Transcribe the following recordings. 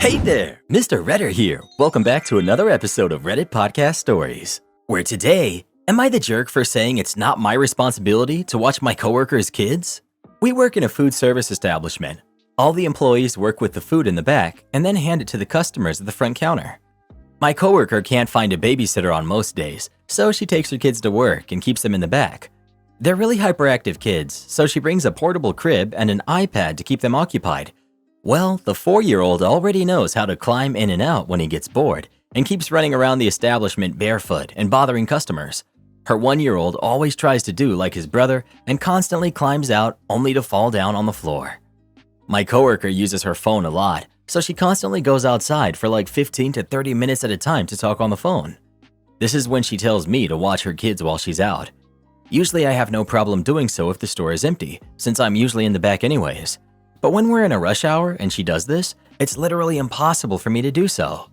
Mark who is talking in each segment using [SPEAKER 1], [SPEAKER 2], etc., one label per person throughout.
[SPEAKER 1] Hey there, Mr. Redder here. Welcome back to another episode of Reddit Podcast Stories, where today, am I the jerk for saying it's not my responsibility to watch my coworkers' kids? We work in a food service establishment. All the employees work with the food in the back and then hand it to the customers at the front counter. My coworker can't find a babysitter on most days, so she takes her kids to work and keeps them in the back. They're really hyperactive kids, so she brings a portable crib and an iPad to keep them occupied. Well, the 4-year-old already knows how to climb in and out when he gets bored and keeps running around the establishment barefoot and bothering customers. Her 1-year-old always tries to do like his brother and constantly climbs out only to fall down on the floor. My coworker uses her phone a lot, so she constantly goes outside for like 15 to 30 minutes at a time to talk on the phone. This is when she tells me to watch her kids while she's out. Usually I have no problem doing so if the store is empty, since I'm usually in the back anyways. But when we're in a rush hour and she does this, it's literally impossible for me to do so.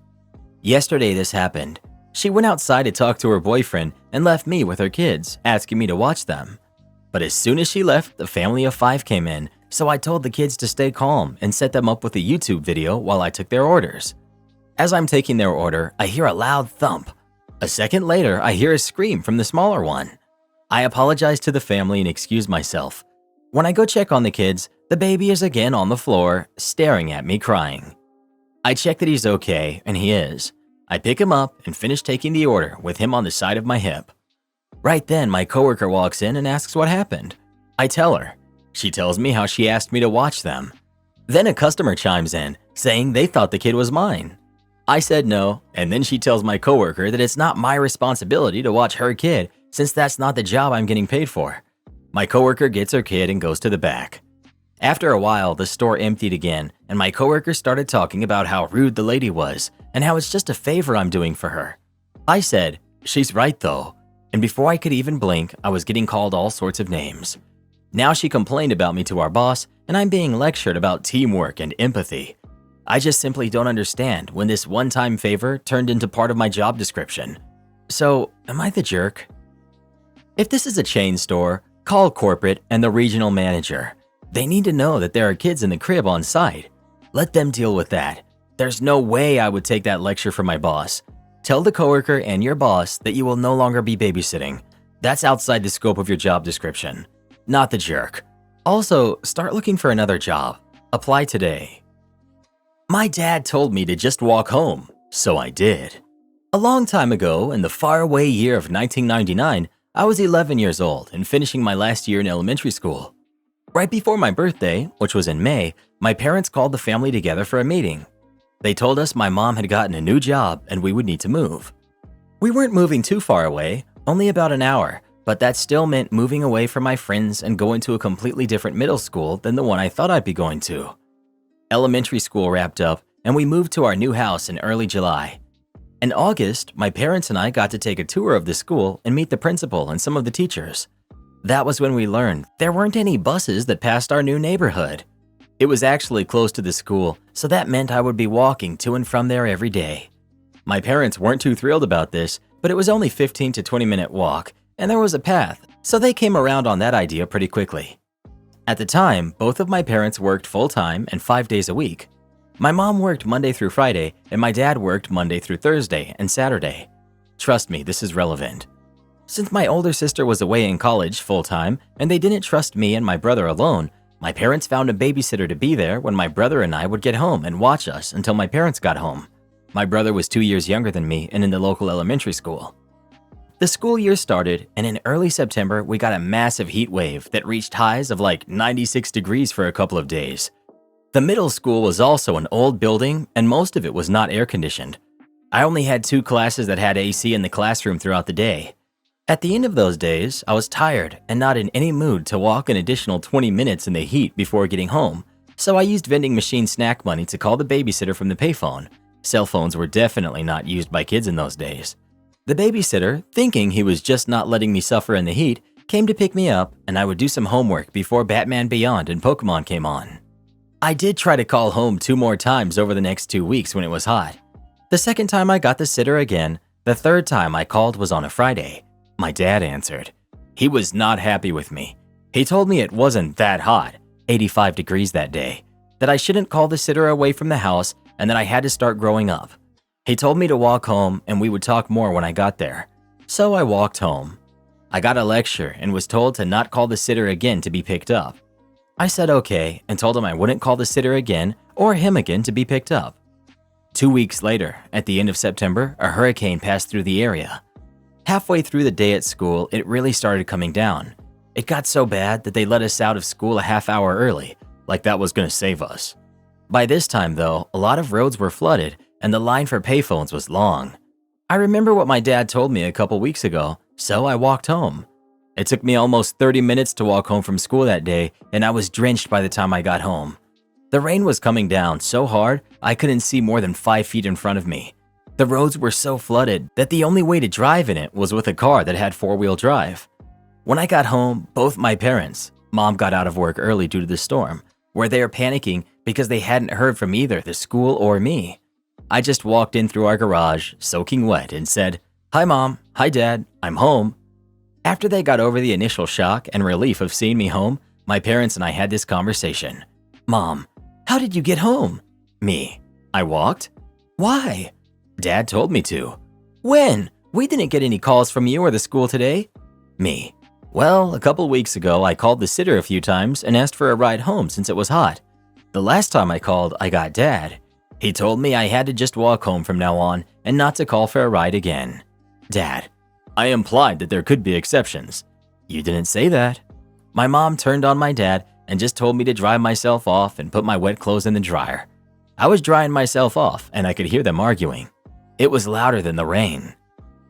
[SPEAKER 1] Yesterday this happened. She went outside to talk to her boyfriend and left me with her kids, asking me to watch them. But as soon as she left, the family of 5 came in, so I told the kids to stay calm and set them up with a YouTube video while I took their orders. As I'm taking their order, I hear a loud thump. A second later, I hear a scream from the smaller one. I apologize to the family and excuse myself. When I go check on the kids, the baby is again on the floor, staring at me crying. I check that he's okay, and he is. I pick him up and finish taking the order with him on the side of my hip. Right then, my coworker walks in and asks what happened. I tell her. She tells me how she asked me to watch them. Then a customer chimes in, saying they thought the kid was mine. I said no, and then she tells my coworker that it's not my responsibility to watch her kid since that's not the job I'm getting paid for. My coworker gets her kid and goes to the back. After a while, the store emptied again, and my coworker started talking about how rude the lady was and how it's just a favor I'm doing for her. I said, she's right though, and before I could even blink, I was getting called all sorts of names. Now she complained about me to our boss, and I'm being lectured about teamwork and empathy. I just simply don't understand when this one-time favor turned into part of my job description. So, am I the jerk? If this is a chain store, call corporate and the regional manager. They need to know that there are kids in the crib on site. Let them deal with that. There's no way I would take that lecture from my boss. Tell the coworker and your boss that you will no longer be babysitting. That's outside the scope of your job description. Not the jerk. Also, start looking for another job. Apply today. My dad told me to just walk home, so I did. A long time ago, in the faraway year of 1999, I was 11 years old and finishing my last year in elementary school. Right before my birthday, which was in May, my parents called the family together for a meeting. They told us my mom had gotten a new job and we would need to move. We weren't moving too far away, only about an hour, but that still meant moving away from my friends and going to a completely different middle school than the one I thought I'd be going to. Elementary school wrapped up and we moved to our new house in early July. In August, my parents and I got to take a tour of the school and meet the principal and some of the teachers. That was when we learned there weren't any buses that passed our new neighborhood. It was actually close to the school, so that meant I would be walking to and from there every day. My parents weren't too thrilled about this, but it was only 15 to 20-minute walk, and there was a path, so they came around on that idea pretty quickly. At the time, both of my parents worked full-time and 5 days a week. My mom worked Monday through Friday, and my dad worked Monday through Thursday and Saturday. Trust me, this is relevant. Since my older sister was away in college full-time and they didn't trust me and my brother alone, my parents found a babysitter to be there when my brother and I would get home and watch us until my parents got home. My brother was 2 years younger than me and in the local elementary school. The school year started, and in early September, we got a massive heat wave that reached highs of like 96 degrees for a couple of days. The middle school was also an old building, and most of it was not air-conditioned. I only had 2 classes that had AC in the classroom throughout the day. At the end of those days, I was tired and not in any mood to walk an additional 20 minutes in the heat before getting home, so I used vending machine snack money to call the babysitter from the payphone. Cell phones were definitely not used by kids in those days. The babysitter, thinking he was just not letting me suffer in the heat, came to pick me up and I would do some homework before Batman Beyond and Pokemon came on. I did try to call home 2 more times over the next 2 weeks when it was hot. The second time I got the sitter again, the third time I called was on a Friday. My dad answered. He was not happy with me. He told me it wasn't that hot, 85 degrees that day, that I shouldn't call the sitter away from the house and that I had to start growing up. He told me to walk home and we would talk more when I got there. So I walked home. I got a lecture and was told to not call the sitter again to be picked up. I said okay and told him I wouldn't call the sitter again or him again to be picked up. 2 weeks later, at the end of September, a hurricane passed through the area. Halfway through the day at school, it really started coming down. It got so bad that they let us out of school a half hour early, like that was going to save us. By this time though, a lot of roads were flooded and the line for payphones was long. I remember what my dad told me a couple weeks ago, so I walked home. It took me almost 30 minutes to walk home from school that day, and I was drenched by the time I got home. The rain was coming down so hard, I couldn't see more than 5 feet in front of me. The roads were so flooded that the only way to drive in it was with a car that had four-wheel drive. When I got home, both my parents, Mom got out of work early due to the storm, were there panicking because they hadn't heard from either the school or me. I just walked in through our garage, soaking wet, and said, "Hi Mom, hi Dad, I'm home." After they got over the initial shock and relief of seeing me home, my parents and I had this conversation. Mom, how did you get home? Me, I walked. Why? Dad told me to. When? We didn't get any calls from you or the school today. Me, well, a couple weeks ago I called the sitter a few times and asked for a ride home since it was hot. The last time I called, I got Dad. He told me I had to just walk home from now on and not to call for a ride again. Dad, I implied that there could be exceptions. You didn't say that. My mom turned on my dad and just told me to dry myself off and put my wet clothes in the dryer. I was drying myself off and I could hear them arguing. It was louder than the rain.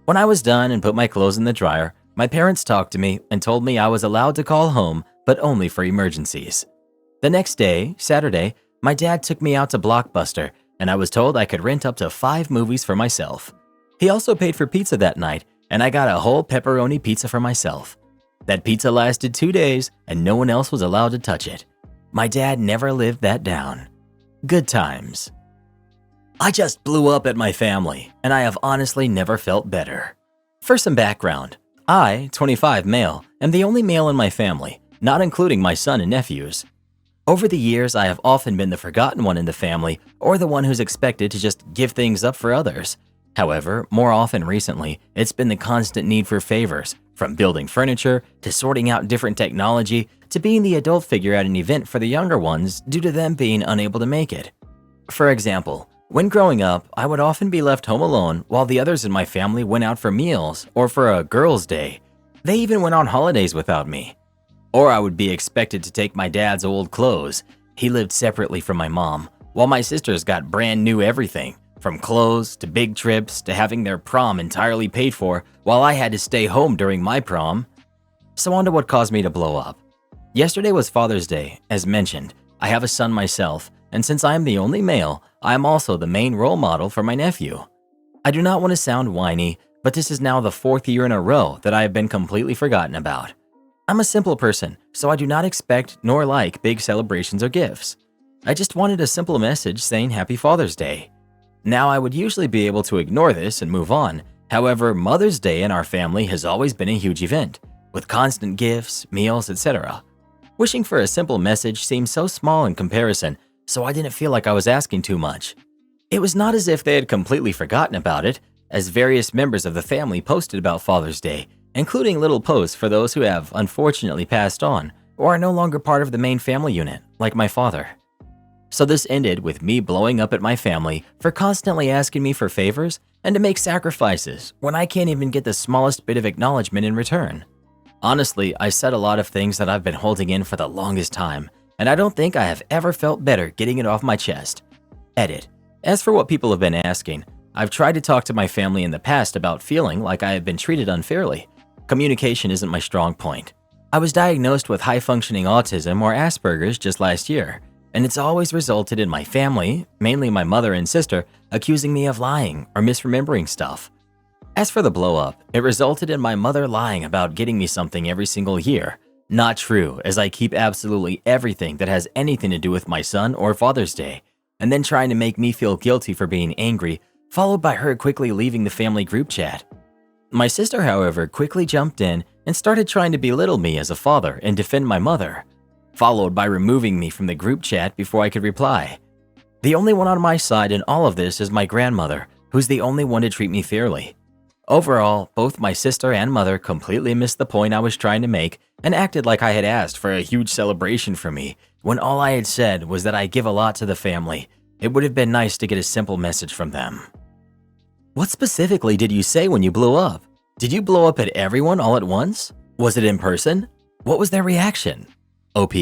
[SPEAKER 1] When I was done and put my clothes in the dryer, my parents talked to me and told me I was allowed to call home, but only for emergencies. The next day, Saturday, my dad took me out to Blockbuster and I was told I could rent up to 5 movies for myself. He also paid for pizza that night and I got a whole pepperoni pizza for myself. That pizza lasted 2 days and no one else was allowed to touch it. My dad never lived that down. Good times. I just blew up at my family and I have honestly never felt better. For some background, I, 25 male, am the only male in my family, not including my son and nephews. Over the years, I have often been the forgotten one in the family or the one who's expected to just give things up for others. However, more often recently, it's been the constant need for favors, from building furniture to sorting out different technology to being the adult figure at an event for the younger ones due to them being unable to make it. For example, when growing up, I would often be left home alone while the others in my family went out for meals or for a girls' day. They even went on holidays without me. Or I would be expected to take my dad's old clothes. He lived separately from my mom, while my sisters got brand new everything, from clothes to big trips to having their prom entirely paid for while I had to stay home during my prom. So on to what caused me to blow up. Yesterday was Father's Day. As mentioned, I have a son myself, and since I am the only male, I am also the main role model for my nephew. I do not want to sound whiny, but this is now the 4th year in a row that I have been completely forgotten about. I'm a simple person, so I do not expect nor like big celebrations or gifts. I just wanted a simple message saying Happy Father's Day. Now, I would usually be able to ignore this and move on. However, Mother's Day in our family has always been a huge event, with constant gifts, meals, etc. Wishing for a simple message seemed so small in comparison, so I didn't feel like I was asking too much. It was not as if they had completely forgotten about it, as various members of the family posted about Father's Day, including little posts for those who have unfortunately passed on or are no longer part of the main family unit, like my father. So this ended with me blowing up at my family for constantly asking me for favors and to make sacrifices when I can't even get the smallest bit of acknowledgement in return. Honestly, I said a lot of things that I've been holding in for the longest time, and I don't think I have ever felt better getting it off my chest. Edit. As for what people have been asking, I've tried to talk to my family in the past about feeling like I have been treated unfairly. Communication isn't my strong point. I was diagnosed with high-functioning autism or Asperger's just last year, and it's always resulted in my family, mainly my mother and sister, accusing me of lying or misremembering stuff. As for the blow-up, it resulted in my mother lying about getting me something every single year. Not true, as I keep absolutely everything that has anything to do with my son or Father's Day, and then trying to make me feel guilty for being angry, followed by her quickly leaving the family group chat. My sister, however, quickly jumped in and started trying to belittle me as a father and defend my mother, followed by removing me from the group chat before I could reply. The only one on my side in all of this is my grandmother, who's the only one to treat me fairly. Overall, both my sister and mother completely missed the point I was trying to make and acted like I had asked for a huge celebration for me, when all I had said was that I give a lot to the family. It would have been nice to get a simple message from them. What specifically did you say when you blew up? Did you blow up at everyone all at once? Was it in person? What was their reaction? OP.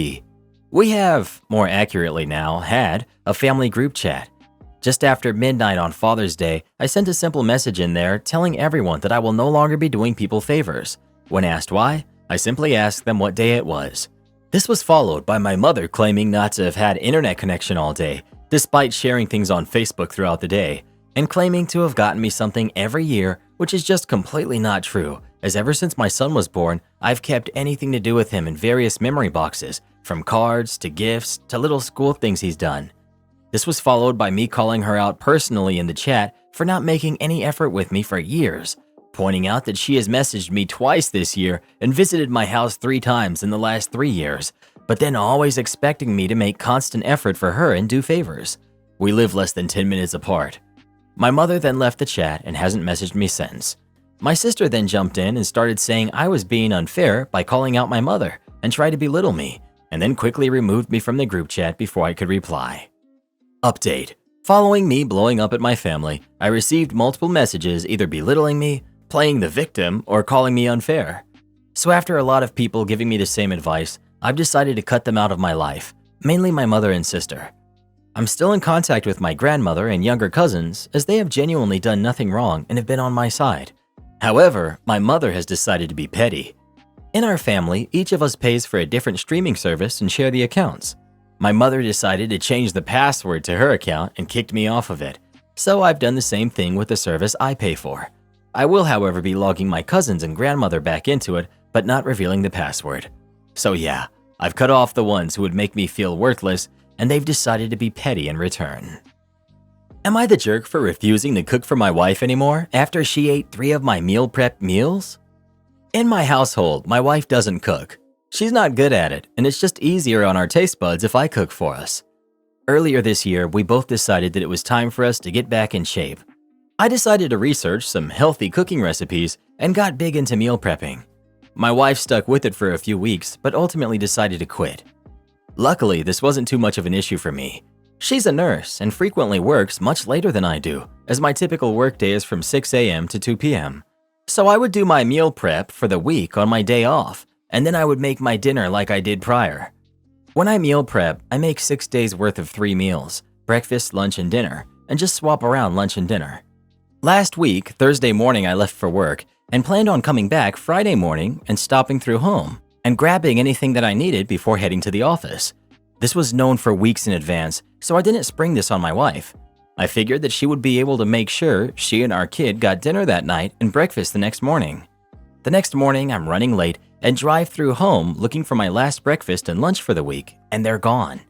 [SPEAKER 1] We have, more accurately now, had a family group chat. Just after midnight on Father's Day, I sent a simple message in there telling everyone that I will no longer be doing people favors. When asked why, I simply asked them what day it was. This was followed by my mother claiming not to have had internet connection all day, despite sharing things on Facebook throughout the day, and claiming to have gotten me something every year, which is just completely not true, as ever since my son was born, I've kept anything to do with him in various memory boxes, from cards to gifts to little school things he's done. This was followed by me calling her out personally in the chat for not making any effort with me for years, pointing out that she has messaged me twice this year and visited my house 3 times in the last 3 years, but then always expecting me to make constant effort for her and do favors. We live less than 10 minutes apart. My mother then left the chat and hasn't messaged me since. My sister then jumped in and started saying I was being unfair by calling out my mother and tried to belittle me, and then quickly removed me from the group chat before I could reply. Update. Following me blowing up at my family, I received multiple messages either belittling me, playing the victim, or calling me unfair. So after a lot of people giving me the same advice, I've decided to cut them out of my life, mainly my mother and sister. I'm still in contact with my grandmother and younger cousins as they have genuinely done nothing wrong and have been on my side. However, my mother has decided to be petty. In our family, each of us pays for a different streaming service and share the accounts. My mother decided to change the password to her account and kicked me off of it, so I've done the same thing with the service I pay for. I will, however, be logging my cousins and grandmother back into it, but not revealing the password. So yeah, I've cut off the ones who would make me feel worthless, and they've decided to be petty in return. Am I the jerk for refusing to cook for my wife anymore after she ate 3 of my meal prep meals? In my household, my wife doesn't cook. She's not good at it, and it's just easier on our taste buds if I cook for us. Earlier this year, we both decided that it was time for us to get back in shape. I decided to research some healthy cooking recipes and got big into meal prepping. My wife stuck with it for a few weeks, but ultimately decided to quit. Luckily, this wasn't too much of an issue for me. She's a nurse and frequently works much later than I do, as my typical workday is from 6 a.m. to 2 p.m. So I would do my meal prep for the week on my day off, and then I would make my dinner like I did prior. When I meal prep, I make 6 days worth of 3 meals, breakfast, lunch, and dinner, and just swap around lunch and dinner. Last week, Thursday morning, I left for work and planned on coming back Friday morning and stopping through home and grabbing anything that I needed before heading to the office. This was known for weeks in advance, so I didn't spring this on my wife. I figured that she would be able to make sure she and our kid got dinner that night and breakfast the next morning. The next morning, I'm running late and drive through home looking for my last breakfast and lunch for the week, and they're gone.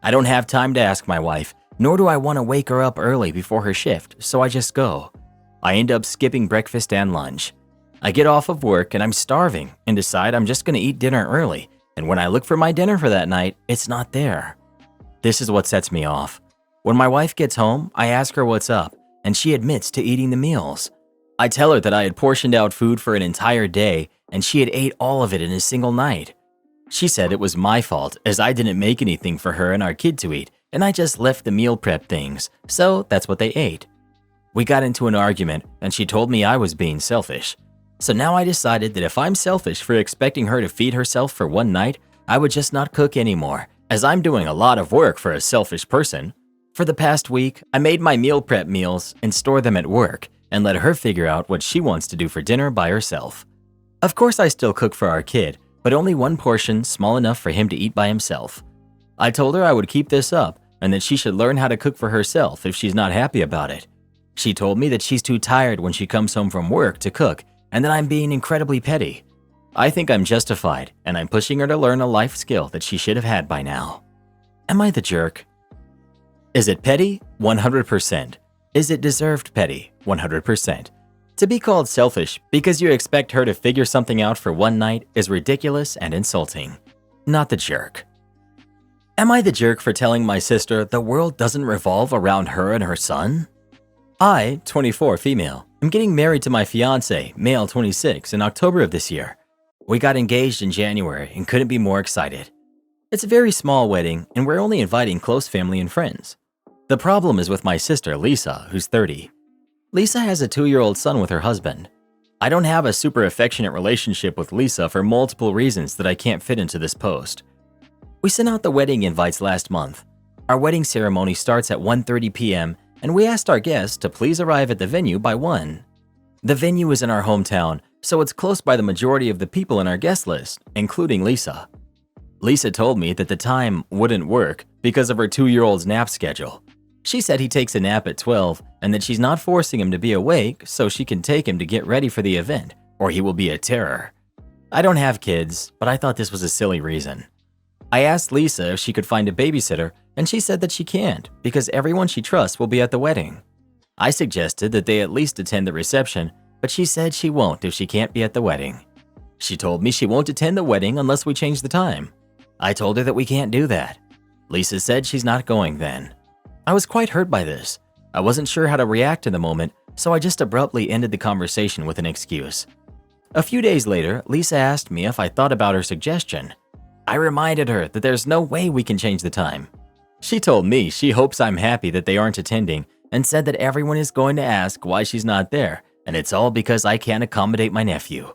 [SPEAKER 1] I don't have time to ask my wife, nor do I want to wake her up early before her shift, so I just go. I end up skipping breakfast and lunch. I get off of work and I'm starving and decide I'm just going to eat dinner early, and when I look for my dinner for that night, it's not there. This is what sets me off. When my wife gets home, I ask her what's up, and she admits to eating the meals. I tell her that I had portioned out food for an entire day and she had ate all of it in a single night. She said it was my fault as I didn't make anything for her and our kid to eat, and I just left the meal prep things, so that's what they ate. We got into an argument and she told me I was being selfish. So now I decided that if I'm selfish for expecting her to feed herself for one night, I would just not cook anymore, as I'm doing a lot of work for a selfish person. For the past week, I made my meal prep meals and store them at work and let her figure out what she wants to do for dinner by herself. Of course, I still cook for our kid, but only one portion small enough for him to eat by himself. I told her I would keep this up and that she should learn how to cook for herself if she's not happy about it. She told me that she's too tired when she comes home from work to cook and that I'm being incredibly petty. I think I'm justified, and I'm pushing her to learn a life skill that she should have had by now. Am I the jerk? Is it petty? 100%. Is it deserved petty? 100%. To be called selfish because you expect her to figure something out for one night is ridiculous and insulting. Not the jerk. Am I the jerk for telling my sister the world doesn't revolve around her and her son? I, 24 female, am getting married to my fiance, male 26, in October of this year. We got engaged in January and couldn't be more excited. It's a very small wedding and we're only inviting close family and friends. The problem is with my sister, Lisa, who's 30. Lisa has a 2-year-old son with her husband. I don't have a super affectionate relationship with Lisa for multiple reasons that I can't fit into this post. We sent out the wedding invites last month. Our wedding ceremony starts at 1:30 p.m. and we asked our guests to please arrive at the venue by 1. The venue is in our hometown, so it's close by the majority of the people in our guest list, including Lisa. Lisa told me that the time wouldn't work because of her 2-year-old's nap schedule. She said he takes a nap at 12 and that she's not forcing him to be awake so she can take him to get ready for the event, or he will be a terror. I don't have kids, but I thought this was a silly reason. I asked Lisa if she could find a babysitter, and she said that she can't because everyone she trusts will be at the wedding. I suggested that they at least attend the reception, but she said she won't if she can't be at the wedding. She told me she won't attend the wedding unless we change the time. I told her that we can't do that. Lisa said she's not going then. I was quite hurt by this. I wasn't sure how to react in the moment, so I just abruptly ended the conversation with an excuse. A few days later, Lisa asked me if I thought about her suggestion. I reminded her that there's no way we can change the time. She told me she hopes I'm happy that they aren't attending and said that everyone is going to ask why she's not there, and it's all because I can't accommodate my nephew.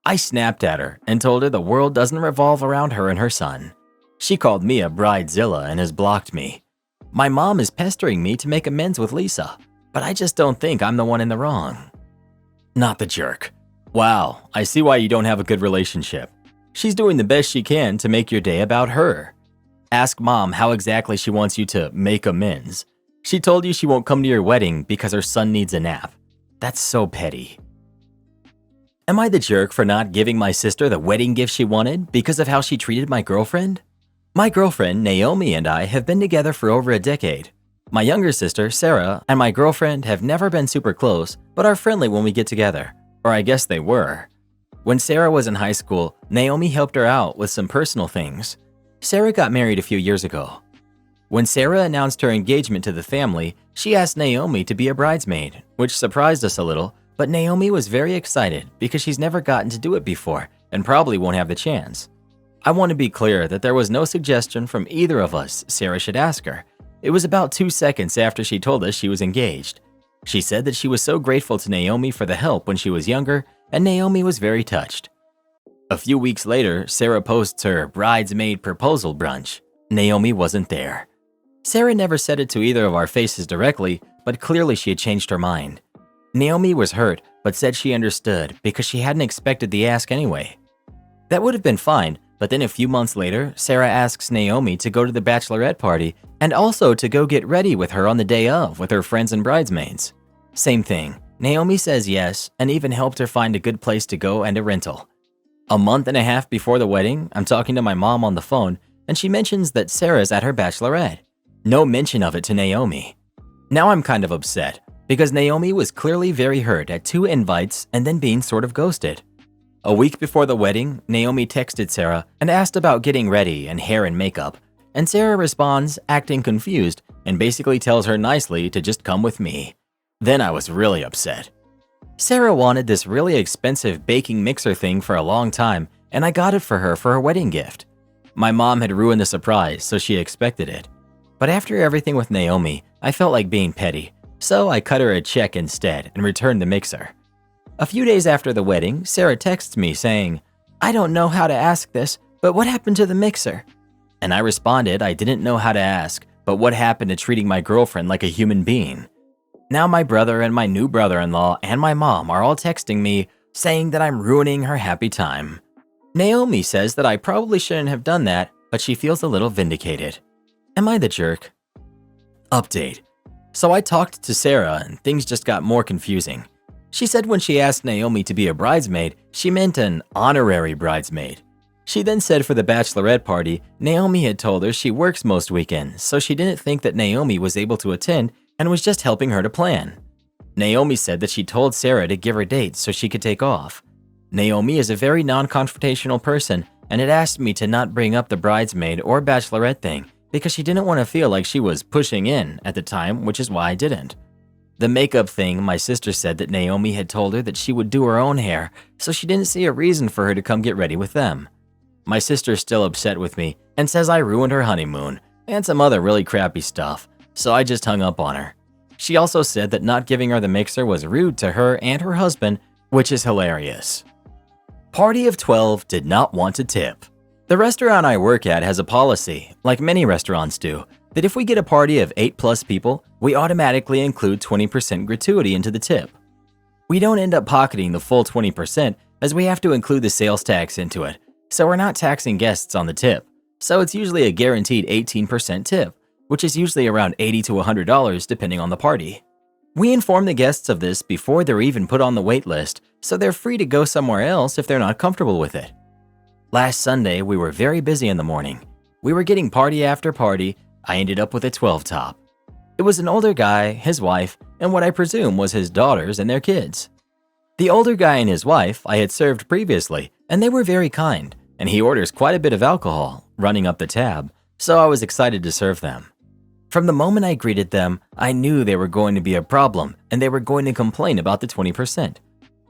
[SPEAKER 1] I snapped at her and told her the world doesn't revolve around her and her son. She called me a bridezilla and has blocked me. My mom is pestering me to make amends with Lisa, but I just don't think I'm the one in the wrong. Not the jerk. Wow, I see why you don't have a good relationship. She's doing the best she can to make your day about her. Ask mom how exactly she wants you to make amends. She told you she won't come to your wedding because her son needs a nap. That's so petty. Am I the jerk for not giving my sister the wedding gift she wanted because of how she treated my girlfriend? My girlfriend, Naomi, and I have been together for over a decade. My younger sister, Sarah, and my girlfriend have never been super close, but are friendly when we get together. Or I guess they were. When Sarah was in high school, Naomi helped her out with some personal things. Sarah got married a few years ago. When Sarah announced her engagement to the family, she asked Naomi to be a bridesmaid, which surprised us a little, but Naomi was very excited because she's never gotten to do it before and probably won't have the chance. I want to be clear that there was no suggestion from either of us Sarah should ask her. It was about 2 seconds after she told us she was engaged. She said that she was so grateful to Naomi for the help when she was younger, and Naomi was very touched. A few weeks later, Sarah posts her bridesmaid proposal brunch. Naomi wasn't there. Sarah never said it to either of our faces directly, but clearly she had changed her mind. Naomi was hurt, but said she understood because she hadn't expected the ask anyway. That would have been fine, but then a few months later, Sarah asks Naomi to go to the bachelorette party and also to go get ready with her on the day of with her friends and bridesmaids. Same thing. Naomi says yes and even helped her find a good place to go and a rental. A month and a half before the wedding, I'm talking to my mom on the phone and she mentions that Sarah's at her bachelorette. No mention of it to Naomi. Now I'm kind of upset because Naomi was clearly very hurt at 2 invites and then being sort of ghosted. A week before the wedding, Naomi texted Sarah and asked about getting ready and hair and makeup, and Sarah responds, acting confused, and basically tells her nicely to just come with me. Then I was really upset. Sarah wanted this really expensive baking mixer thing for a long time, and I got it for her wedding gift. My mom had ruined the surprise, so she expected it. But after everything with Naomi, I felt like being petty, so I cut her a check instead and returned the mixer. A few days after the wedding, Sarah texts me saying, "I don't know how to ask this, but what happened to the mixer?" And I responded I didn't know how to ask, but what happened to treating my girlfriend like a human being. Now my brother and my new brother-in-law and my mom are all texting me saying that I'm ruining her happy time. Naomi says that I probably shouldn't have done that, but she feels a little vindicated. Am I the jerk? Update. So I talked to Sarah and things just got more confusing. She said when she asked Naomi to be a bridesmaid, she meant an honorary bridesmaid. She then said for the bachelorette party, Naomi had told her she works most weekends, so she didn't think that Naomi was able to attend and was just helping her to plan. Naomi said that she told Sarah to give her dates so she could take off. Naomi is a very non-confrontational person and had asked me to not bring up the bridesmaid or bachelorette thing because she didn't want to feel like she was pushing in at the time, which is why I didn't. The makeup thing, my sister said that Naomi had told her that she would do her own hair, so she didn't see a reason for her to come get ready with them. My sister's still upset with me and says I ruined her honeymoon and some other really crappy stuff, so I just hung up on her. She also said that not giving her the mixer was rude to her and her husband, which is hilarious. Party of 12 did not want to tip. The restaurant I work at has a policy, like many restaurants do, that if we get a party of 8+ people, we automatically include 20% gratuity into the tip. We don't end up pocketing the full 20% as we have to include the sales tax into it, so we're not taxing guests on the tip. So it's usually a guaranteed 18% tip, which is usually around $80 to $100 depending on the party. We inform the guests of this before they're even put on the wait list, so they're free to go somewhere else if they're not comfortable with it. Last Sunday, we were very busy in the morning. We were getting party after party. I ended up with a 12 top. It was an older guy, his wife, and what I presume was his daughters and their kids. The older guy and his wife I had served previously, and they were very kind, and he orders quite a bit of alcohol, running up the tab, so I was excited to serve them. From the moment I greeted them, I knew they were going to be a problem and they were going to complain about the 20%.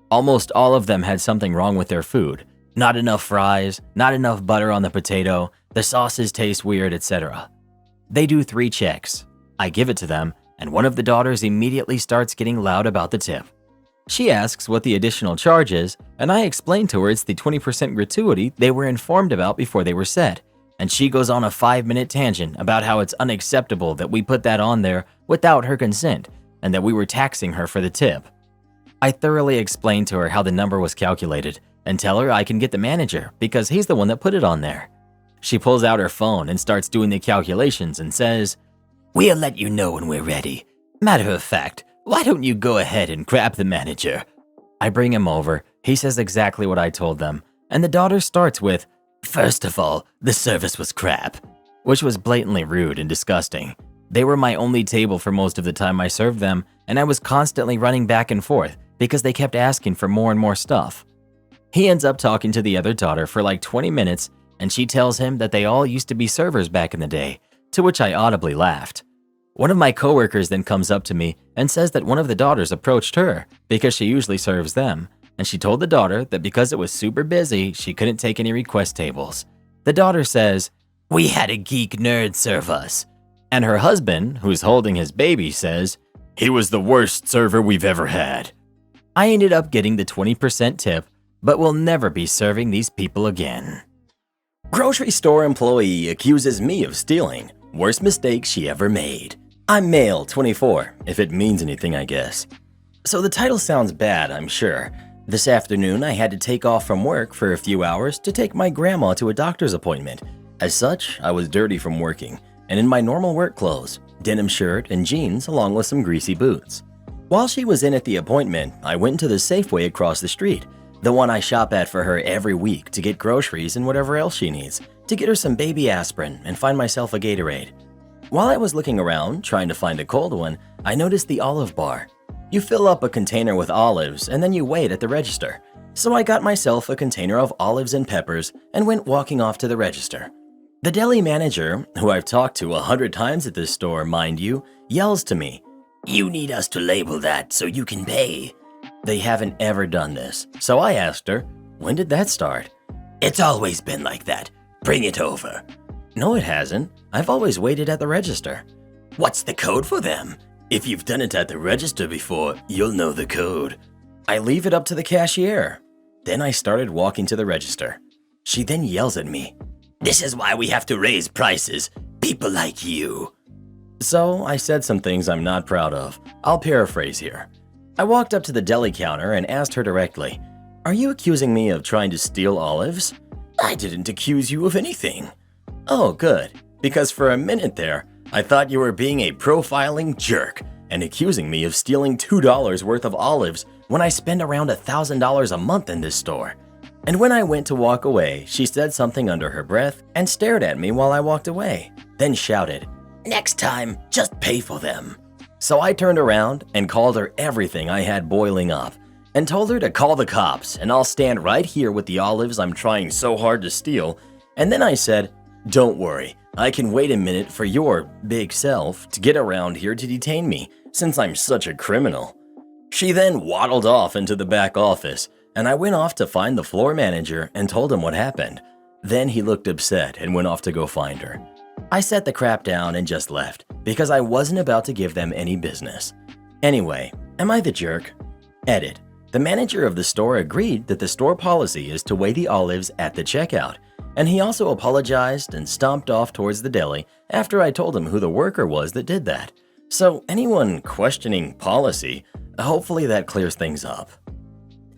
[SPEAKER 1] Almost all of them had something wrong with their food. Not enough fries, not enough butter on the potato, the sauces taste weird, etc. They do 3 checks. I give it to them, and one of the daughters immediately starts getting loud about the tip. She asks what the additional charge is, and I explain to her it's the 20% gratuity they were informed about before they were set, and she goes on a 5-minute tangent about how it's unacceptable that we put that on there without her consent, and that we were taxing her for the tip. I thoroughly explain to her how the number was calculated, and tell her I can get the manager because he's the one that put it on there. She pulls out her phone and starts doing the calculations and says, "We'll let you know when we're ready. Matter of fact, why don't you go ahead and grab the manager?" I bring him over, he says exactly what I told them, and the daughter starts with, "First of all, the service was crap," which was blatantly rude and disgusting. They were my only table for most of the time I served them, and I was constantly running back and forth because they kept asking for more and more stuff. He ends up talking to the other daughter for like 20 minutes, and she tells him that they all used to be servers back in the day, to which I audibly laughed. One of my coworkers then comes up to me and says that one of the daughters approached her because she usually serves them, and she told the daughter that because it was super busy, she couldn't take any request tables. The daughter says, "We had a geek nerd serve us." And her husband, who's holding his baby, says, "He was the worst server we've ever had." I ended up getting the 20% tip, but will never be serving these people again. Grocery store employee accuses me of stealing. Worst mistake she ever made. I'm male, 24, if it means anything, I guess. So the title sounds bad, I'm sure. This afternoon, I had to take off from work for a few hours to take my grandma to a doctor's appointment. As such, I was dirty from working, and in my normal work clothes, denim shirt and jeans along with some greasy boots. While she was in at the appointment, I went to the Safeway across the street, the one I shop at for her every week to get groceries and whatever else she needs, to get her some baby aspirin and find myself a Gatorade. While I was looking around, trying to find a cold one, I noticed the olive bar. You fill up a container with olives and then you wait at the register. So I got myself a container of olives and peppers and went walking off to the register. The deli manager, who I've talked to 100 times at this store, mind you, yells to me, "You need us to label that so you can pay." They haven't ever done this, so I asked her, "When did that start?" "It's always been like that. Bring it over." "No, it hasn't. I've always waited at the register." "What's the code for them? If you've done it at the register before, you'll know the code." I leave it up to the cashier. Then I started walking to the register. She then yells at me, "This is why we have to raise prices. People like you." So I said some things I'm not proud of. I'll paraphrase here. I walked up to the deli counter and asked her directly, "Are you accusing me of trying to steal olives?" "I didn't accuse you of anything." "Oh, good, because for a minute there, I thought you were being a profiling jerk and accusing me of stealing $2 worth of olives when I spend around $1,000 a month in this store." And when I went to walk away, she said something under her breath and stared at me while I walked away, then shouted, "Next time, just pay for them." So I turned around and called her everything I had boiling up and told her to call the cops and I'll stand right here with the olives I'm trying so hard to steal. And then I said, "Don't worry, I can wait a minute for your big self to get around here to detain me, since I'm such a criminal." She then waddled off into the back office, and I went off to find the floor manager and told him what happened. Then he looked upset and went off to go find her. I set the crap down and just left, because I wasn't about to give them any business. Anyway, am I the jerk? Edit. The manager of the store agreed that the store policy is to weigh the olives at the checkout, and he also apologized and stomped off towards the deli after I told him who the worker was that did that. So anyone questioning policy, hopefully that clears things up.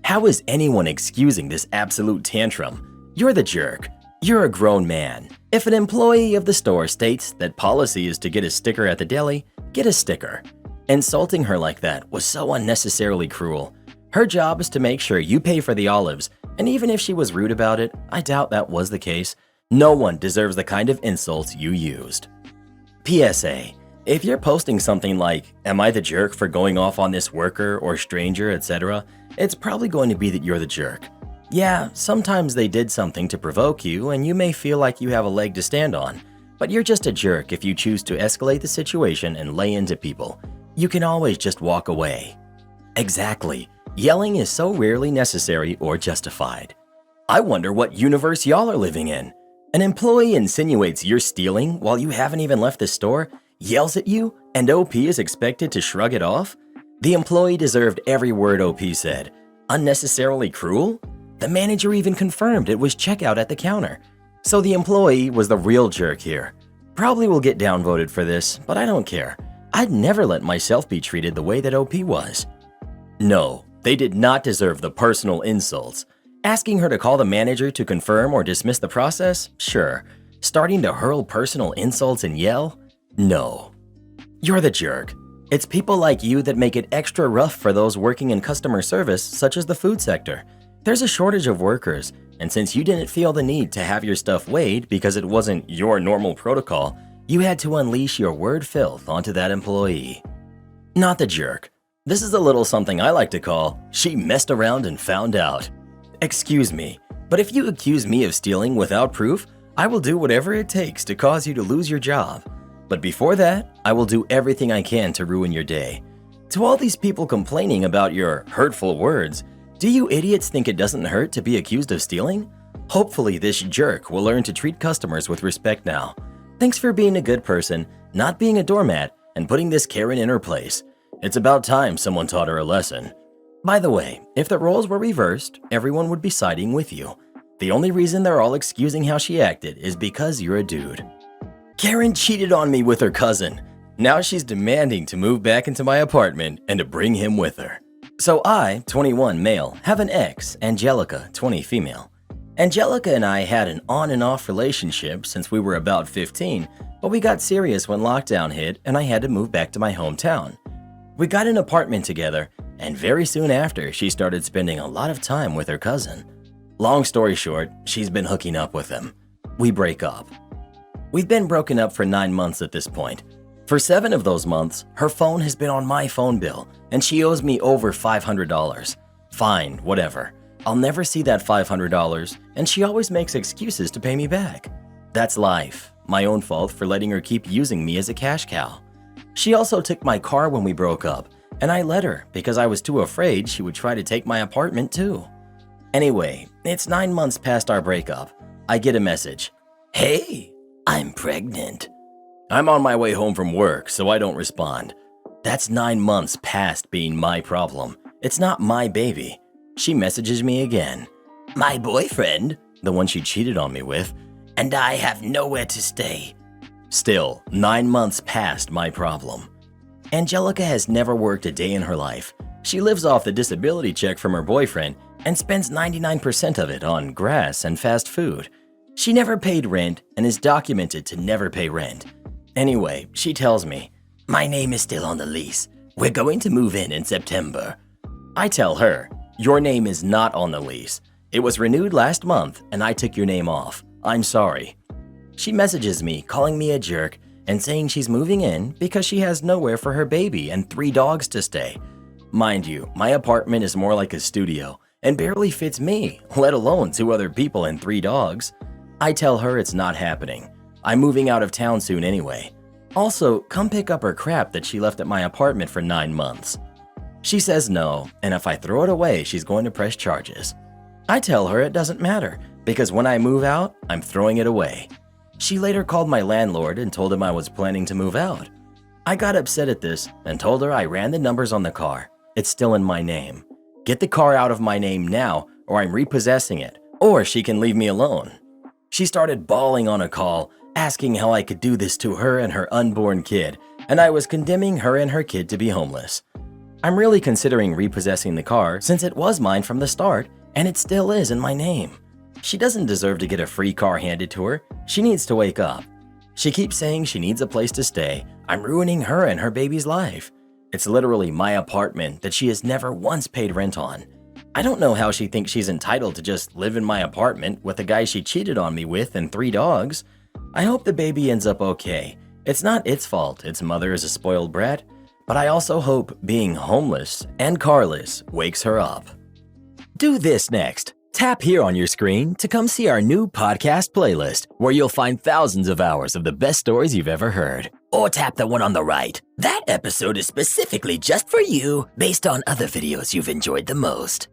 [SPEAKER 1] How is anyone excusing this absolute tantrum? You're the jerk. You're a grown man. If an employee of the store states that policy is to get a sticker at the deli, get a sticker. Insulting her like that was so unnecessarily cruel. Her job is to make sure you pay for the olives, and even if she was rude about it, I doubt that was the case. No one deserves the kind of insults you used. PSA. If you're posting something like, "Am I the jerk for going off on this worker or stranger, etc., it's probably going to be that you're the jerk. Yeah, sometimes they did something to provoke you and you may feel like you have a leg to stand on, but you're just a jerk if you choose to escalate the situation and lay into people. You can always just walk away." Exactly. Yelling is so rarely necessary or justified. I wonder what universe y'all are living in. An employee insinuates you're stealing while you haven't even left the store, yells at you, and OP is expected to shrug it off? The employee deserved every word OP said. Unnecessarily cruel? The manager even confirmed it was checkout at the counter. So the employee was the real jerk here. Probably will get downvoted for this, but I don't care. I'd never let myself be treated the way that OP was. No, they did not deserve the personal insults. Asking her to call the manager to confirm or dismiss the process? Sure. Starting to hurl personal insults and yell? No. You're the jerk. It's people like you that make it extra rough for those working in customer service, such as the food sector. There's a shortage of workers, and since you didn't feel the need to have your stuff weighed because it wasn't your normal protocol, you had to unleash your word filth onto that employee. Not the jerk. This is a little something I like to call, she messed around and found out. Excuse me, but if you accuse me of stealing without proof, I will do whatever it takes to cause you to lose your job. But before that, I will do everything I can to ruin your day. To all these people complaining about your hurtful words, do you idiots think it doesn't hurt to be accused of stealing? Hopefully this jerk will learn to treat customers with respect now. Thanks for being a good person, not being a doormat, and putting this Karen in her place. It's about time someone taught her a lesson. By the way, if the roles were reversed, everyone would be siding with you. The only reason they're all excusing how she acted is because you're a dude. Karen cheated on me with her cousin. Now she's demanding to move back into my apartment and to bring him with her. So I, 21 male, have an ex, Angelica, 20 female. Angelica and I had an on and off relationship since we were about 15, but we got serious when lockdown hit and I had to move back to my hometown. We got an apartment together, and very soon after, she started spending a lot of time with her cousin. Long story short, she's been hooking up with him. We break up. We've been broken up for 9 months at this point. For 7 of those months, her phone has been on my phone bill, and she owes me over $500. Fine, whatever. I'll never see that $500, and she always makes excuses to pay me back. That's life. My own fault for letting her keep using me as a cash cow. She also took my car when we broke up, and I let her because I was too afraid she would try to take my apartment too. Anyway, it's 9 months past our breakup. I get a message. "Hey, I'm pregnant." I'm on my way home from work, so I don't respond. That's 9 months past being my problem. It's not my baby. She messages me again. "My boyfriend," the one she cheated on me with, "and I have nowhere to stay." Still, 9 months past my problem. Angelica has never worked a day in her life. She lives off the disability check from her boyfriend and spends 99% of it on grass and fast food. She never paid rent and is documented to never pay rent. Anyway, she tells me, "My name is still on the lease. We're going to move in September." I tell her, "Your name is not on the lease. It was renewed last month and I took your name off. I'm sorry." She messages me calling me a jerk and saying she's moving in because she has nowhere for her baby and 3 dogs to stay. Mind you, my apartment is more like a studio and barely fits me, let alone 2 other people and 3 dogs. I tell her it's not happening. I'm moving out of town soon anyway. Also, come pick up her crap that she left at my apartment for 9 months. She says no, and if I throw it away, she's going to press charges. I tell her it doesn't matter, because when I move out, I'm throwing it away. She later called my landlord and told him I was planning to move out. I got upset at this and told her I ran the numbers on the car. It's still in my name. Get the car out of my name now, or I'm repossessing it, or she can leave me alone. She started bawling on a call, asking how I could do this to her and her unborn kid, and I was condemning her and her kid to be homeless. I'm really considering repossessing the car since it was mine from the start, and it still is in my name. She doesn't deserve to get a free car handed to her. She needs to wake up. She keeps saying she needs a place to stay. I'm ruining her and her baby's life. It's literally my apartment that she has never once paid rent on. I don't know how she thinks she's entitled to just live in my apartment with a guy she cheated on me with and 3 dogs. I hope the baby ends up okay. It's not its fault its mother is a spoiled brat, but I also hope being homeless and carless wakes her up. Do this next. Tap here on your screen to come see our new podcast playlist, where you'll find thousands of hours of the best stories you've ever heard. Or tap the one on the right. That episode is specifically just for you, based on other videos you've enjoyed the most.